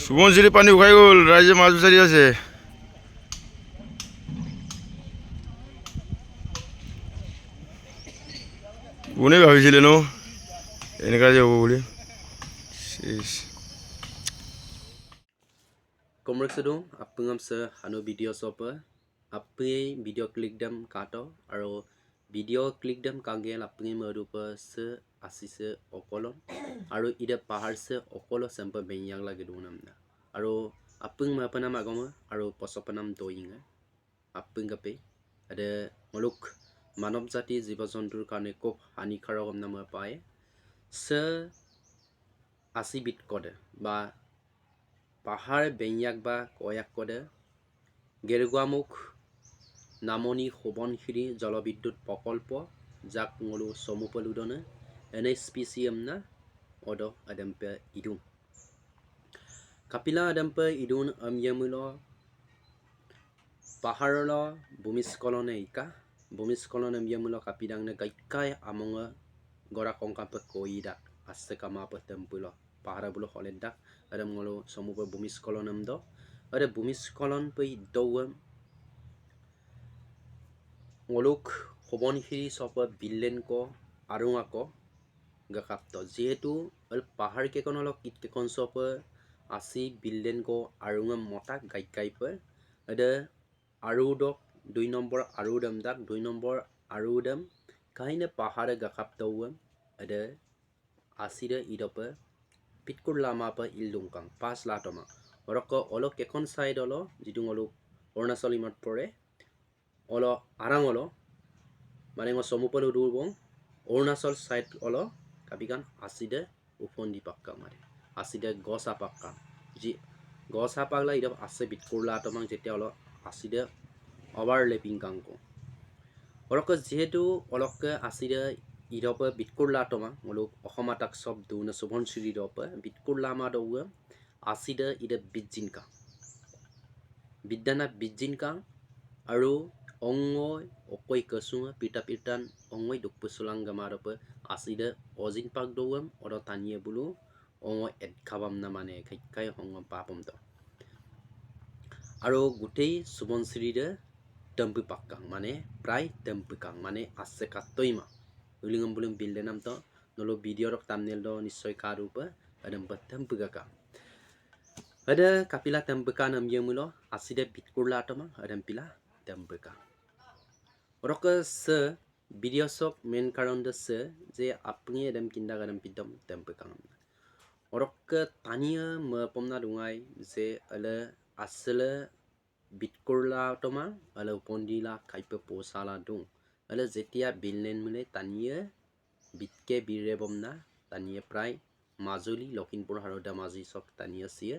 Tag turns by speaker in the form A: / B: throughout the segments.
A: সুবনশ্ৰী পানী উখাই গ'ল, ৰাইজে মাছ বিচাৰি আছে। কোনে ভাবিছিলে ন এনেকুৱা যে হ'ব বুলি।
B: Komrek apungam se hanu video sopa apungi video klik dam kato aro video klik dam kangel apungi merupa se asise okolon aro ida pahar se okolo sampai benyang lagi dunam na aro apung mapanam agama aro posopanam doinga apung kape ada muluk মানৱ জাতি জীৱ জন্তুৰ কাৰণে খুব হানিকাৰক নাম পায় se asibit kode বা পাহাড় বেঞ্জাক বা কয়াক কদে গেৰুগুৱামুখ নামনি সোবনশিৰি জলবিদ্যুৎ প্ৰকল্প যাক ngolu সমুপলুদনে NHPCM na odo adampe idung kapila adampe idun amyamulo paharolo bumiskolone ika bumiskolon amyamulo kapidang na gaikai amonga gora kongkape koidak asse kama patempulo pahara bulo holendak ada ngolo somupa bumiskolon amdo ada bumiskolon pe dowam ngoluk hobonhiri sopa billen ko arunga ko gakapto jehetu al pahar ke kono lok kit ke kon sopa asi billen ko arunga mota gaikai pe ada arudok 2 number arudam dak 2 number arudam kaine pahar gakapto ada asida idope pitkur lama pa ildungkang pas latoma oroko olo kekon side olo jidung olo Arunachal imat pore olo arang olo mane ngo somupalo durbong Arunachal side olo kapikan aside ufondi pakka mare aside gosa pakka ji gosa pakla ida ase pitkur latomang jetia olo aside overlapping kangko oroko jehetu olokke aside idope bitkur latoma ngoluk ohomatak sob duna Subonshiri dope bitkur lama dowe asida ida bijinka biddana bijinka aru ongoy okoi kesunga pita-pitan ongoy dukpusulang gamarope asida ozin pak dowem oro tanye bulu ongoy edkhabam na mane kaikkai hongom papum to aru gutei Subonshiri de dampu pakkang mane prai dampu kang mane asse katoima ulingam bulung bildenam to nolo video rok thumbnail do nisoy karupa adam batam pugaka ada kapila tambeka nam yemulo aside bitkurla atoma adam pila tambeka roka se video sok main karon de se je apni adam kinda gadam pidam tambeka roka tania mapomna dungai je ala asle bitkurla atoma ala pondila kaipe posala dung ala jetia bilnen mule tania bitke birebomna tania prai Majuli Lakhimpur হাৰদা মাজি সক তানিয়া সিয়ে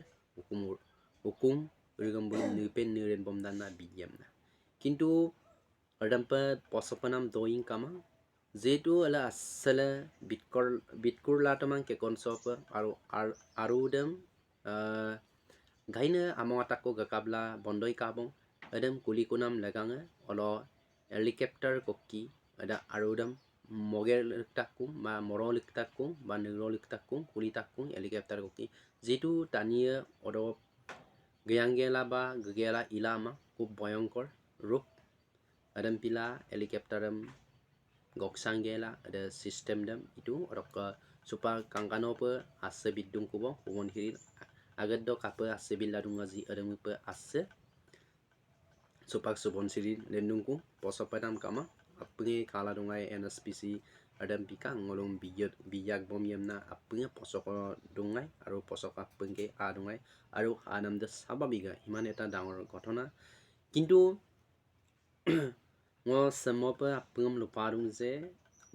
B: হুকুম রিগম্বুল নিপেন নিরেন বমদানা বিজ্ঞামনা কিন্তু অডাম্পা পসপনাম দোয়িং কামা যেটো আলা আসলে বিটকুর লাটমাং কে কনসপ আৰু দেম গাইনে আমাটাকো গাকাবলা বন্দই কাবং এদম কুলিকুনাম লাগাঙে অল helicopter kokki ada arudam moger takung ma morolik takung ba neurolik takung kuli takung helicopter kokki jitu tania odo geyangela ba gegela ilama খুব ভয়ঙ্কর রূপ adam pila helicopteram goksangela ada system dam itu orok supa kangkanope asse bidung kubo won hiri agad do kape asse biladung aji adam pe asse supak Subonshiri lendungku posopadam kama apnge kala dungai NSPC adam pika ngolong biyak bom yamna apnge posoko dungai aru posok apnge a dungai aru anam de sababiga iman eta dangor ঘটনা কিন্তু ngo semopa apngam luparung je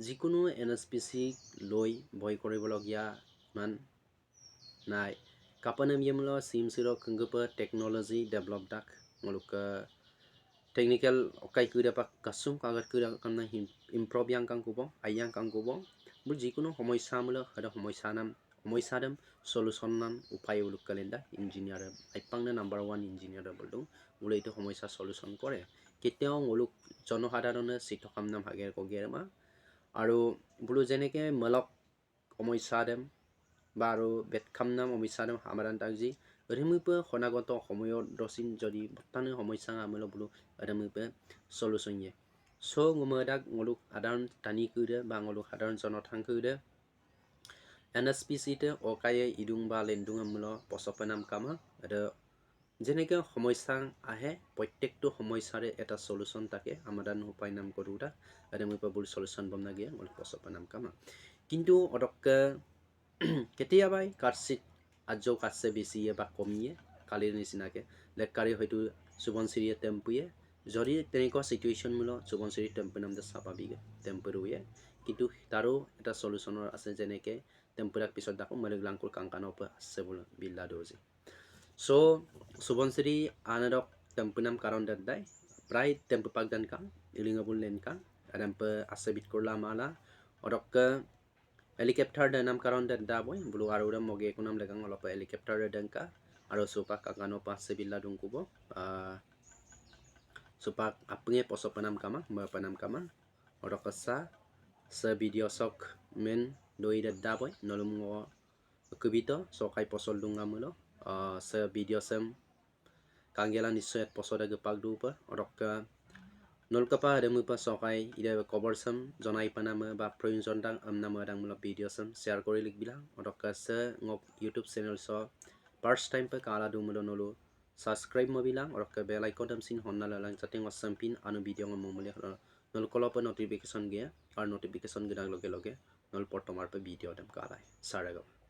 B: যিকোনো NSPC লই ভয় কৰিবলগীয়া মান নাই কাপানাম yamlo simsiro kenggepa technology develop dak ngoluka technical okai kuda pak kasum kagat kuda kana improve yang kang kubo ayang kang kubo bu jikono homoisa mulo ada homoisa dam solution nam upai uluk kalenda engineer aipang na number 1 engineer boldung mulo itu homoisa solution kore keteও uluk জনসাধাৰণে সিটকাম নাম হাগেৰ কগেৰমা আৰু বুলো যেনেকে মলক homoisa dam baru betkham nam homoisa dam hamaran takji Remember honagot homoyo dosin jadi bertani homoy sang amelo bulu remember solutionnya. So ngumadak ngoluk adan tani kuda bang ngoluk adan sonot hang kuda. NSPC te okaya idung ba lendung amelo posopanam kama ada যেনেকৈ সমস্যা আহে প্ৰত্যেকটো সমস্যাৰে এটা solution থাকে সমাধান উপায় নাম কৰোঁতা আৰু মই পাবল সলিউশন বনাই গিয়ে মই পছপ নাম কামা কিন্তু অদক কেতিয়াবাই কাটছিত আজও কাটছে বেছি বা কমিয়ে কালিৰ নিচিনাকে লেকাৰি হয়তো সুবনশ্ৰীয়ে টেম্পুয়ে যদি তেনেকুৱা সিচুৱেশ্যন মূল সুবনশ্ৰী টেম্পু নাম দে স্বাভাৱিক টেম্পোৰুয়ে কিন্তু তাৰো এটা সলিউশনৰ আছে যেনেকৈ টেম্পুৰাক পিছত দেখো মলিগলাংকুৰ কাংকানৰ পৰা আছে বোলে বিল্লা দৰ্জি So, Subansiri anadok tempunam karon dadai, prai tempu pagdan kang, ilingabul len kang, adampe asabit kurla mala, odok ke helikopter danam karon dadda boy, bulu aruda moge kunam legang olopa helikopter danka, aro supak kakano pa sebila dungkubo, supak apnge posopanam kama, panam kama, odok sa video sok men doi dadda boy, nolom ngo kubito, sokai posol dungamulo. Sa video sem kanggelan nisoyat posoda gepak dupa orok nol kapa ada mupa sokai ida cover sem jonai panama ba proyunjon dang nama dang mula video sem share kori lik bilang orok sa ngop YouTube channel so first time pa kala du mulo nolo subscribe mo bilang orok bell icon dam sin honna lalang chatting wasampin anu video ngom mule nol kolopa notification ge ar notification gedang loge loge nol portomar pa video dam kala saragam